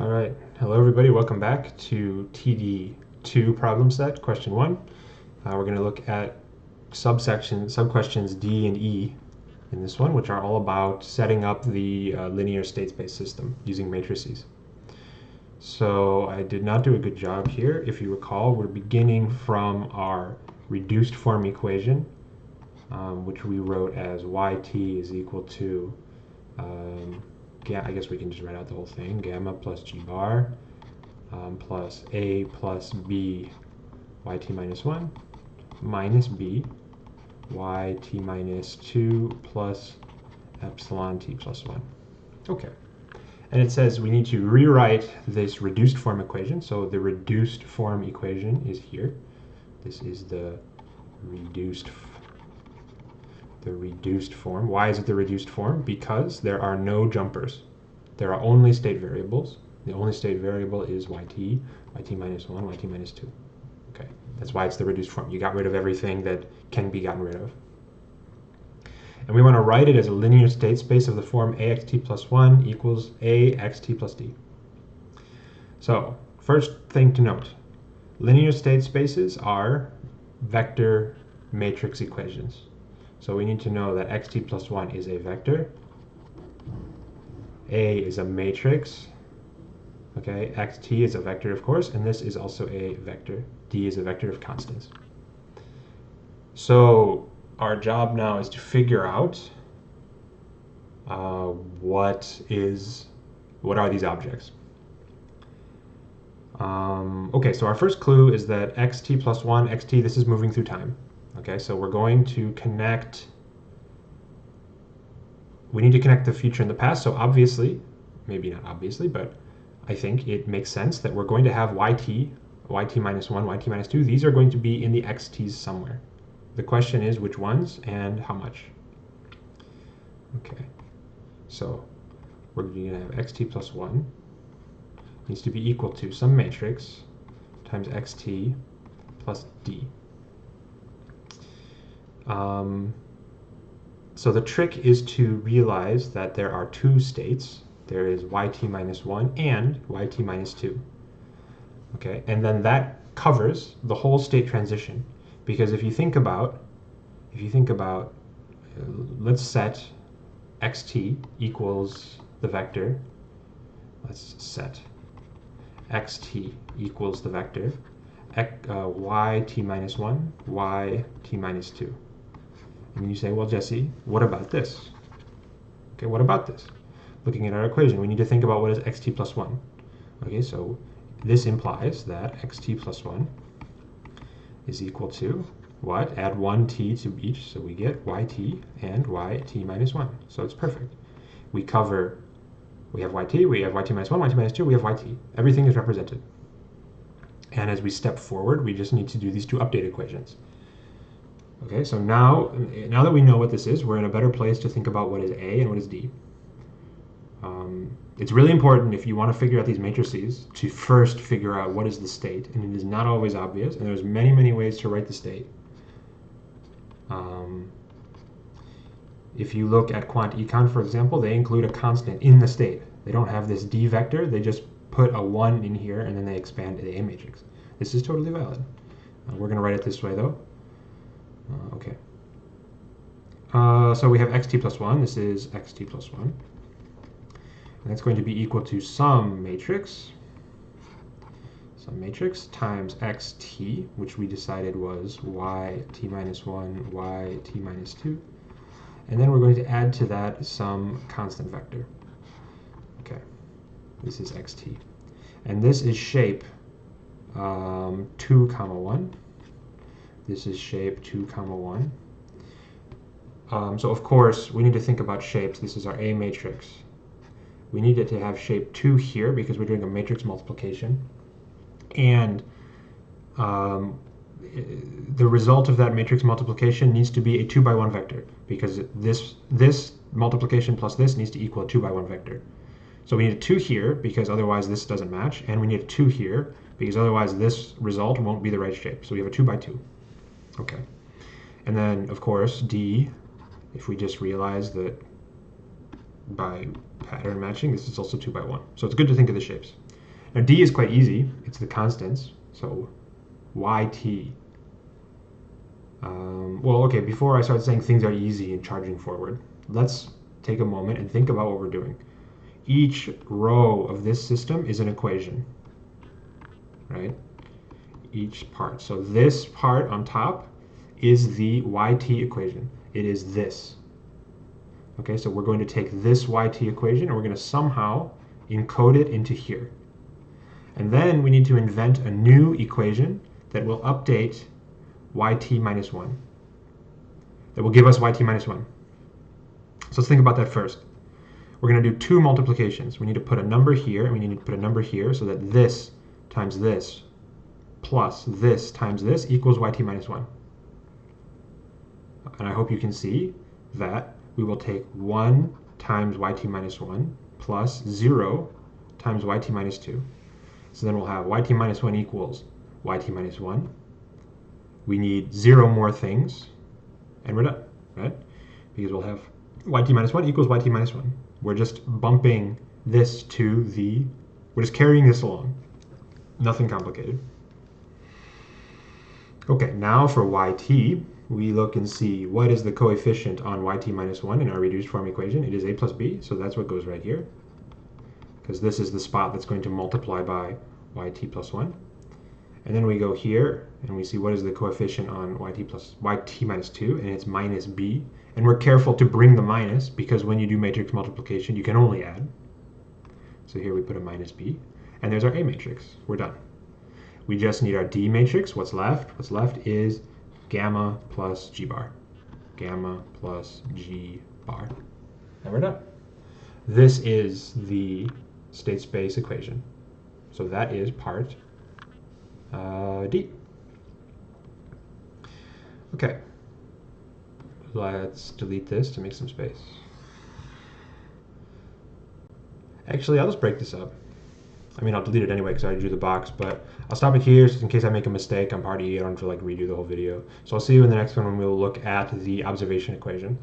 All right, hello everybody, welcome back to TD2 problem set, question 1. We're going to look at sub-questions D and E in this one, which are all about setting up the linear state space system using matrices. So I did not do a good job here. If you recall, we're beginning from our reduced form equation, which we wrote as yt is equal to I guess we can just write out the whole thing. Gamma plus g bar plus a plus b yt minus 1 minus b yt minus 2 plus epsilon t plus 1. Okay. And it says we need to rewrite this reduced form equation. So the reduced form equation is here. This is the reduced form. Why is it the reduced form? Because there are no jumpers. There are only state variables. The only state variable is yt minus 1, yt minus 2. Okay, that's why it's the reduced form. You got rid of everything that can be gotten rid of. And we want to write it as a linear state space of the form axt plus 1 equals axt plus d. So, first thing to note, linear state spaces are vector matrix equations. So we need to know that xt plus 1 is a vector, A is a matrix, okay, xt is a vector of course, and this is also a vector, D is a vector of constants. So our job now is to figure out what are these objects. Okay, so our first clue is that xt plus 1, xt, this is moving through time. Okay, so we're going to connect, we need to connect the future and the past, so obviously, maybe not obviously, but I think it makes sense that we're going to have yt minus 1, yt minus 2, these are going to be in the xt's somewhere. The question is which ones and how much. Okay, so we're going to have xt plus 1 needs to be equal to some matrix times xt plus d. So the trick is to realize that there are two states. There is yt minus 1 and yt minus 2. Okay, and then that covers the whole state transition. Because if you think about, let's set xt equals the vector. Let's set xt equals the vector yt minus 1, yt minus 2. And you say, well, Jesse, what about this? Okay, what about this? Looking at our equation, we need to think about what is xt plus 1. Okay, so this implies that xt plus 1 is equal to what? Add 1t to each, so we get yt and yt minus 1. So it's perfect. We have yt, we have yt minus 1, yt minus 2, we have yt. Everything is represented. And as we step forward, we just need to do these two update equations. Okay, so now that we know what this is, we're in a better place to think about what is A and what is D. It's really important if you want to figure out these matrices to first figure out what is the state, and it is not always obvious, and there's many, many ways to write the state. If you look at quant econ, for example, they include a constant in the state. They don't have this D vector, they just put a 1 in here, and then they expand the A matrix. This is totally valid. We're going to write it this way, though. Okay. So we have xt plus 1. This is xt plus 1. And that's going to be equal to some matrix times xt, which we decided was yt minus 1, yt minus 2. And then we're going to add to that some constant vector. Okay. This is xt. And this is shape 2, 1. This is shape 2, 1. So of course, we need to think about shapes. This is our A matrix. We need it to have shape 2 here because we're doing a matrix multiplication. And the result of that matrix multiplication needs to be a 2 by 1 vector because this multiplication plus this needs to equal a 2 by 1 vector. So we need a 2 here because otherwise this doesn't match, and we need a 2 here because otherwise this result won't be the right shape. So we have a 2 by 2. Okay. And then, of course, D, if we just realize that by pattern matching, this is also 2 by 1. So it's good to think of the shapes. Now d is quite easy. It's the constants. So yt. Well, okay, before I start saying things are easy and charging forward, let's take a moment and think about what we're doing. Each row of this system is an equation, right? Each part. So this part on top is the yt equation. It is this. Okay, so we're going to take this yt equation and we're going to somehow encode it into here. And then we need to invent a new equation that will update yt minus 1. That will give us yt minus 1. So let's think about that first. We're going to do two multiplications. We need to put a number here, and we need to put a number here, so that this times this plus this times this equals yt minus 1. And I hope you can see that we will take 1 times yt minus 1 plus 0 times yt minus 2. So then we'll have yt minus 1 equals yt minus 1. We need 0 more things, and we're done, right? Because we'll have yt minus 1 equals yt minus 1. We're just bumping this to the, we're just carrying this along. Nothing complicated. Okay, now for yt, we look and see what is the coefficient on yt minus 1 in our reduced form equation. It is a plus b, so that's what goes right here, because this is the spot that's going to multiply by yt plus 1. And then we go here, and we see what is the coefficient on yt minus 2, and it's minus b. And we're careful to bring the minus, because when you do matrix multiplication, you can only add. So here we put a minus b, and there's our A matrix. We're done. We just need our D matrix. What's left? What's left is gamma plus G bar. Gamma plus G bar. And we're done. This is the state space equation. So that is part D. Okay. Let's delete this to make some space. Actually, I'll just break this up. I mean, I'll delete it anyway because I already drew the box, but I'll stop it here just in case I make a mistake on part E. I don't have to like redo the whole video. So I'll see you in the next one when we'll look at the observation equation.